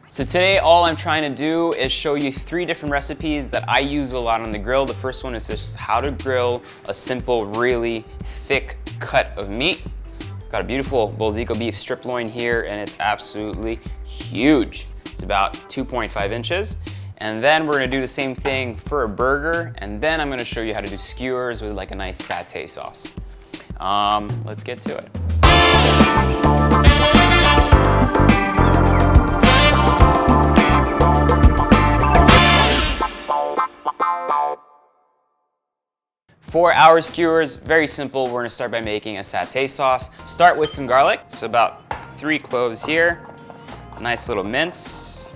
So today all I'm trying to do is show you 3 different recipes that I use a lot on the grill. The first one is just how to grill a simple, really thick cut of meat. Got a beautiful Bolzico beef strip loin here, and it's absolutely huge. It's about 2.5 inches. And then we're gonna do the same thing for a burger, and then I'm gonna show you how to do skewers with like a nice satay sauce. Let's get to it. For our skewers, very simple. We're gonna start by making a satay sauce. Start with some garlic, so about 3 cloves here. A nice little mince.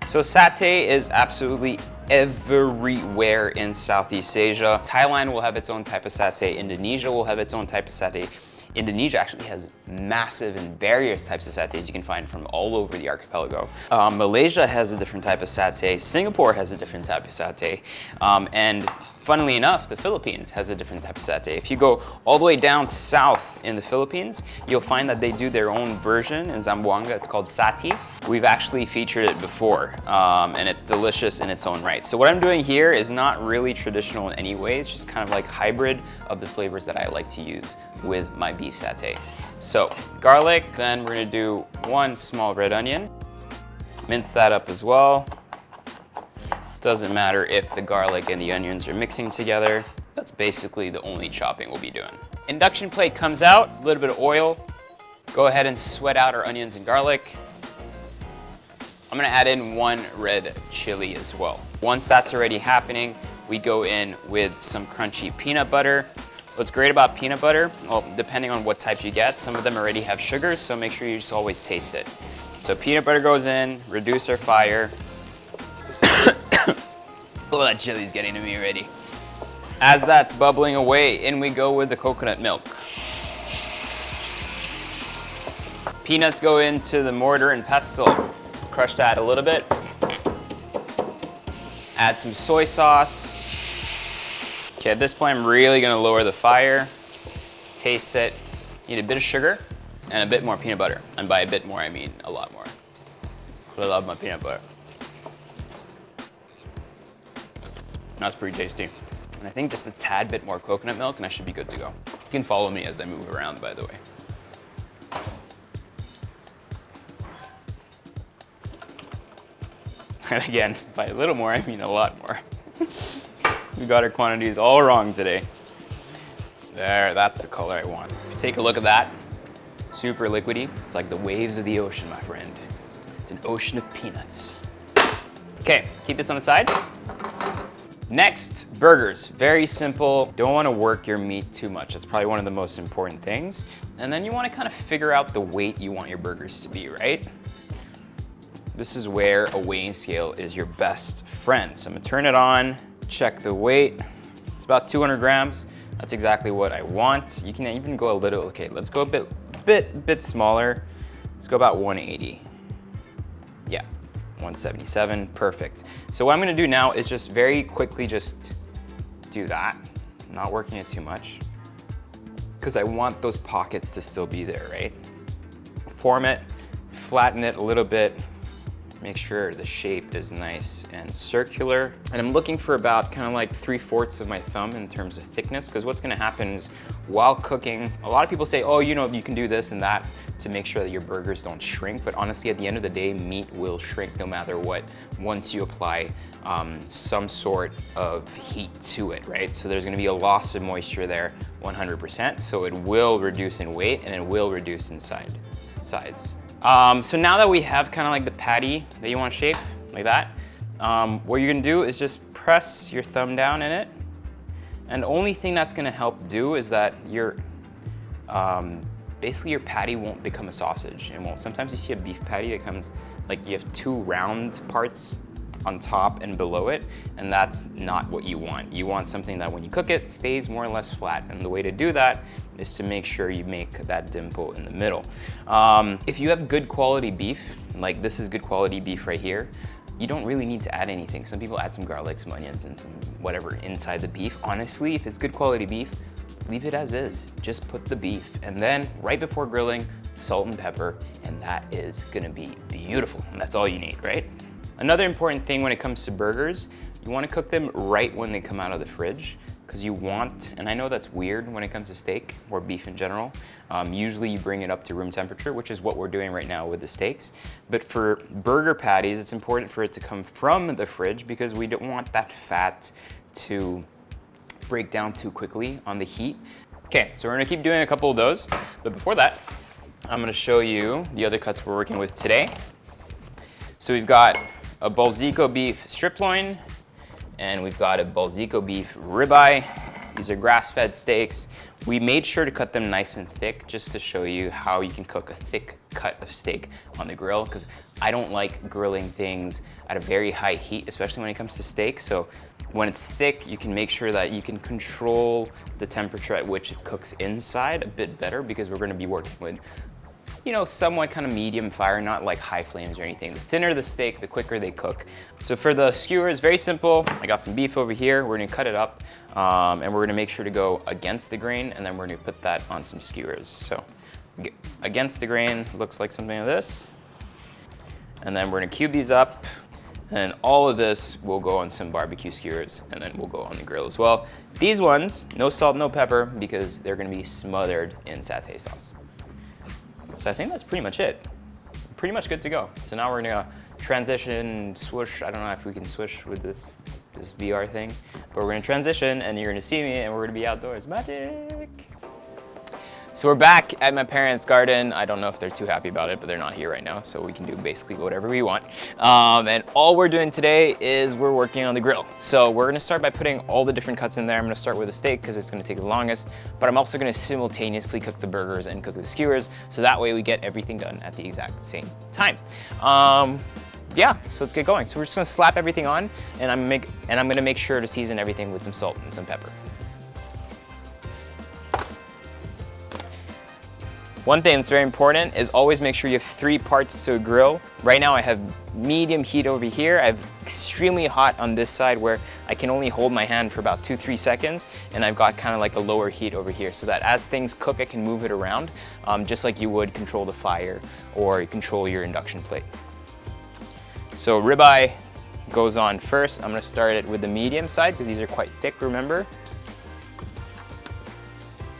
So satay is absolutely everywhere in Southeast Asia. Thailand will have its own type of satay. Indonesia will have its own type of satay. Indonesia actually has massive and various types of satays you can find from all over the archipelago. Malaysia has a different type of satay. Singapore has a different type of satay. And funnily enough, the Philippines has a different type of satay. If you go all the way down south in the Philippines, you'll find that they do their own version in Zamboanga. It's called sati. We've actually featured it before, and it's delicious in its own right. So what I'm doing here is not really traditional in any way. It's just kind of like hybrid of the flavors that I like to use with my beef satay. So garlic, then we're gonna do 1 small red onion. Mince that up as well. Doesn't matter if the garlic and the onions are mixing together. That's basically the only chopping we'll be doing. Induction plate comes out, a little bit of oil. Go ahead and sweat out our onions and garlic. I'm gonna add in 1 red chili as well. Once that's already happening, we go in with some crunchy peanut butter. What's great about peanut butter, well, depending on what type you get, some of them already have sugars, so make sure you just always taste it. So peanut butter goes in, reduce our fire. Oh, that chili's getting to me already. As that's bubbling away, in we go with the coconut milk. Peanuts go into the mortar and pestle. Crush that a little bit. Add some soy sauce. Okay, at this point, I'm really gonna lower the fire. Taste it. Need a bit of sugar and a bit more peanut butter. And by a bit more, I mean a lot more. I love my peanut butter. That's pretty tasty. And I think just a tad bit more coconut milk and I should be good to go. You can follow me as I move around, by the way. And again, by a little more, I mean a lot more. We got our quantities all wrong today. There, that's the color I want. If you take a look at that, super liquidy. It's like the waves of the ocean, my friend. It's an ocean of peanuts. Okay, keep this on the side. Next, burgers. Very simple. Don't want to work your meat too much. That's probably one of the most important things. And then you want to kind of figure out the weight you want your burgers to be, right? This is where a weighing scale is your best friend. So I'm gonna turn it on, check the weight. It's about 200 grams. That's exactly what I want. You can even go a little, okay, let's go a bit smaller. Let's go about 180. Yeah. 177, perfect. So what I'm gonna do now is just very quickly just do that. I'm not working it too much because I want those pockets to still be there, right? Form it, flatten it a little bit, make sure the shape is nice and circular. And I'm looking for about kind of like 3/4 of my thumb in terms of thickness, because what's gonna happen is while cooking, a lot of people say, oh, you know, you can do this and that to make sure that your burgers don't shrink. But honestly, at the end of the day, meat will shrink no matter what once you apply some sort of heat to it, right? So there's gonna be a loss of moisture there 100%. So it will reduce in weight and it will reduce in size. So now that we have kind of like the patty that you want to shape, like that, what you're gonna do is just press your thumb down in it. And the only thing that's gonna help do is that your, basically your patty won't become a sausage. It won't. Sometimes you see a beef patty that comes, like you have 2 round parts on top and below it, and that's not what you want. You want something that when you cook it, stays more or less flat. And the way to do that is to make sure you make that dimple in the middle. If you have good quality beef, like this is good quality beef right here, you don't really need to add anything. Some people add some garlic, some onions, and some whatever inside the beef. Honestly, if it's good quality beef, leave it as is. Just put the beef, and then right before grilling, salt and pepper, and that is gonna be beautiful. And that's all you need, right? Another important thing when it comes to burgers, you wanna cook them right when they come out of the fridge, because you want, and I know that's weird when it comes to steak or beef in general, usually you bring it up to room temperature, which is what we're doing right now with the steaks. But for burger patties, it's important for it to come from the fridge because we don't want that fat to break down too quickly on the heat. Okay, so we're gonna keep doing a couple of those, but before that, I'm gonna show you the other cuts we're working with today. So we've got a Balzico beef strip loin, and we've got a Balzico beef ribeye. These are grass-fed steaks. We made sure to cut them nice and thick just to show you how you can cook a thick cut of steak on the grill, because I don't like grilling things at a very high heat, especially when it comes to steak. So when it's thick, you can make sure that you can control the temperature at which it cooks inside a bit better, because we're gonna be working with, you know, somewhat kind of medium fire, not like high flames or anything. The thinner the steak, the quicker they cook. So for the skewers, very simple. I got some beef over here. We're gonna cut it up, and we're gonna make sure to go against the grain, and then we're gonna put that on some skewers. So against the grain looks like something like this. And then we're gonna cube these up, and all of this will go on some barbecue skewers, and then we'll go on the grill as well. These ones, no salt, no pepper, because they're gonna be smothered in satay sauce. So I think that's pretty much it. Pretty much good to go. So now we're gonna transition, swoosh. I don't know if we can swoosh with this VR thing, but we're gonna transition and you're gonna see me and we're gonna be outdoors. Magic! So we're back at my parents' garden. I don't know if they're too happy about it, but they're not here right now, so we can do basically whatever we want. And all we're doing today is we're working on the grill. So we're gonna start by putting all the different cuts in there. I'm gonna start with the steak because it's gonna take the longest, but I'm also gonna simultaneously cook the burgers and cook the skewers, so that way we get everything done at the exact same time. Yeah, so let's get going. So we're just gonna slap everything on, and I'm gonna make sure to season everything with some salt and some pepper. One thing that's very important is always make sure you have 3 parts to a grill. Right now I have medium heat over here. I have extremely hot on this side where I can only hold my hand for about 2-3 seconds, and I've got kind of like a lower heat over here so that as things cook I can move it around, just like you would control the fire or control your induction plate. So ribeye goes on first. I'm gonna start it with the medium side because these are quite thick, remember?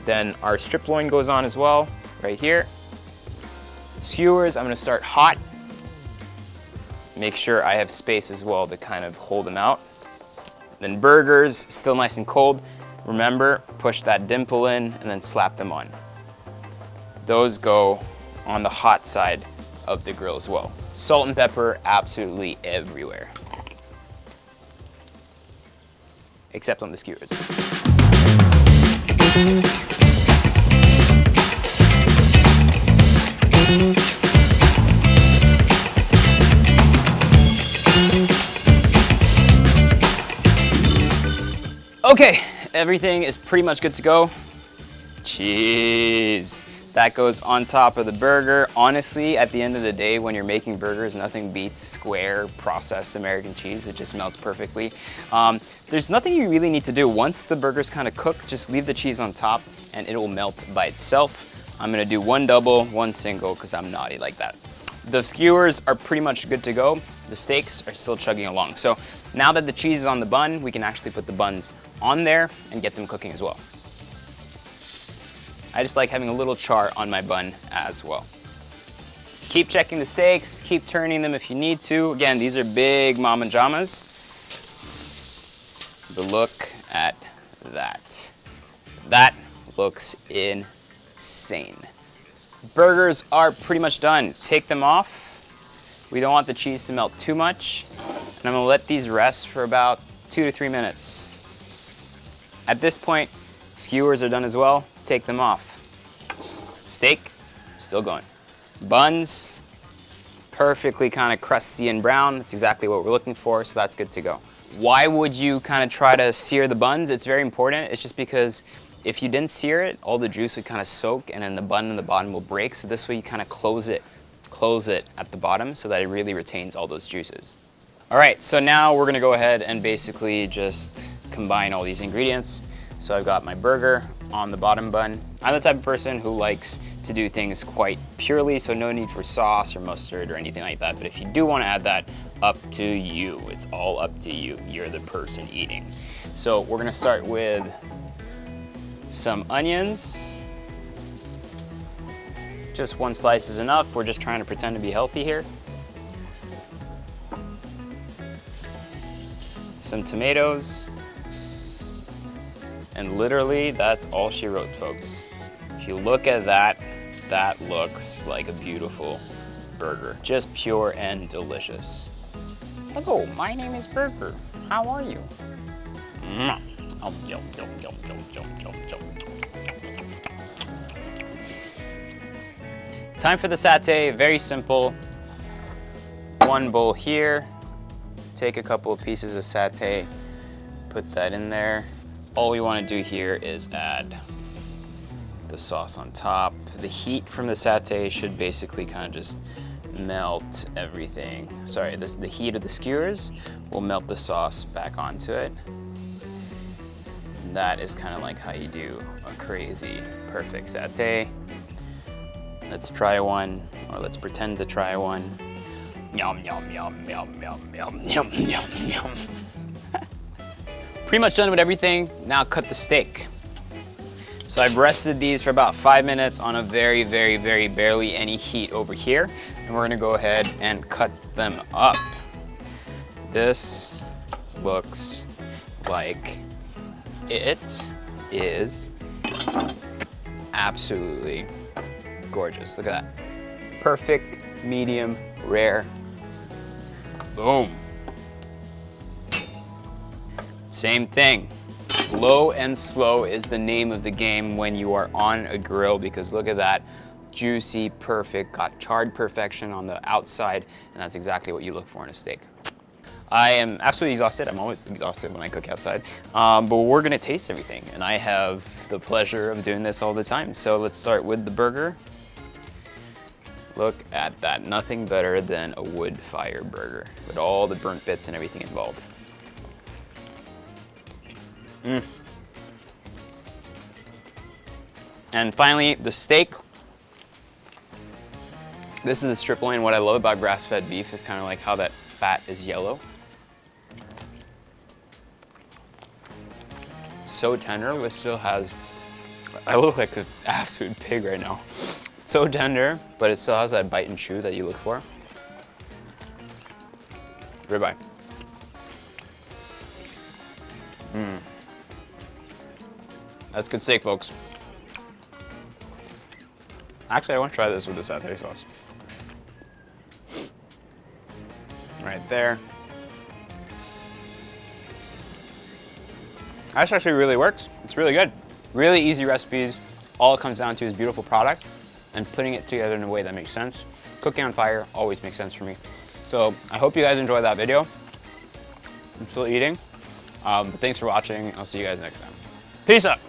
Then our strip loin goes on as well. Right here. Skewers, I'm gonna start hot. Make sure I have space as well to kind of hold them out. Then burgers, still nice and cold. Remember, push that dimple in and then slap them on. Those go on the hot side of the grill as well. Salt and pepper absolutely everywhere. Except on the skewers. Okay, everything is pretty much good to go. Cheese. That goes on top of the burger. Honestly, at the end of the day, when you're making burgers, nothing beats square processed American cheese. It just melts perfectly. There's nothing you really need to do. Once the burger's kind of cooked, just leave the cheese on top and it will melt by itself. I'm gonna do 1 double, 1 single, because I'm naughty like that. The skewers are pretty much good to go. The steaks are still chugging along. So now that the cheese is on the bun, we can actually put the buns on there and get them cooking as well. I just like having a little char on my bun as well. Keep checking the steaks, keep turning them if you need to. Again, these are big mama jamas. But look at that. That looks insane. Burgers are pretty much done. Take them off. We don't want the cheese to melt too much. And I'm gonna let these rest for about 2 to 3 minutes. At this point, skewers are done as well. Take them off. Steak, still going. Buns, perfectly kind of crusty and brown. That's exactly what we're looking for, so that's good to go. Why would you kind of try to sear the buns? It's very important. It's just because if you didn't sear it, all the juice would kind of soak and then the bun in the bottom will break. So this way you kind of close it at the bottom so that it really retains all those juices. All right, so now we're gonna go ahead and basically just combine all these ingredients. So I've got my burger on the bottom bun. I'm the type of person who likes to do things quite purely, so no need for sauce or mustard or anything like that. But if you do want to add that, up to you. It's all up to you. You're the person eating. So we're gonna start with some onions. Just one slice is enough. We're just trying to pretend to be healthy here. Some tomatoes. And literally, that's all she wrote, folks. If you look at that, that looks like a beautiful burger. Just pure and delicious. Hello, my name is Burger. How are you? Time for the satay, very simple. One bowl here. Take a couple of pieces of satay, put that in there. All we want to do here is add the sauce on top. The heat from the satay should basically kind of just melt everything. Sorry, the heat of the skewers will melt the sauce back onto it. And that is kind of like how you do a crazy, perfect satay. Let's try one, or let's pretend to try one. Yum, yum, yum, yum, yum, yum, yum, yum, yum. Pretty much done with everything. Now cut the steak. So I've rested these for about 5 minutes on a very, very, very barely any heat over here. And we're gonna go ahead and cut them up. This looks like it is absolutely gorgeous. Look at that. Perfect, medium, rare. Boom. Same thing. Low and slow is the name of the game when you are on a grill, because look at that. Juicy, perfect, got charred perfection on the outside, and that's exactly what you look for in a steak. I am absolutely exhausted. I'm always exhausted when I cook outside, but we're gonna taste everything, and I have the pleasure of doing this all the time. So let's start with the burger. Look at that, nothing better than a wood fire burger with all the burnt bits and everything involved. And finally, the steak. This is the strip loin. What I love about grass-fed beef is kind of like how that fat is yellow. So tender, but still has, I look like an absolute pig right now. So tender, but it still has that bite and chew that you look for. Ribeye. That's good steak, folks. Actually, I want to try this with the satay sauce. Right there. That actually really works. It's really good. Really easy recipes. All it comes down to is beautiful product and putting it together in a way that makes sense. Cooking on fire always makes sense for me. So I hope you guys enjoyed that video. I'm still eating, but thanks for watching. I'll see you guys next time. Peace out.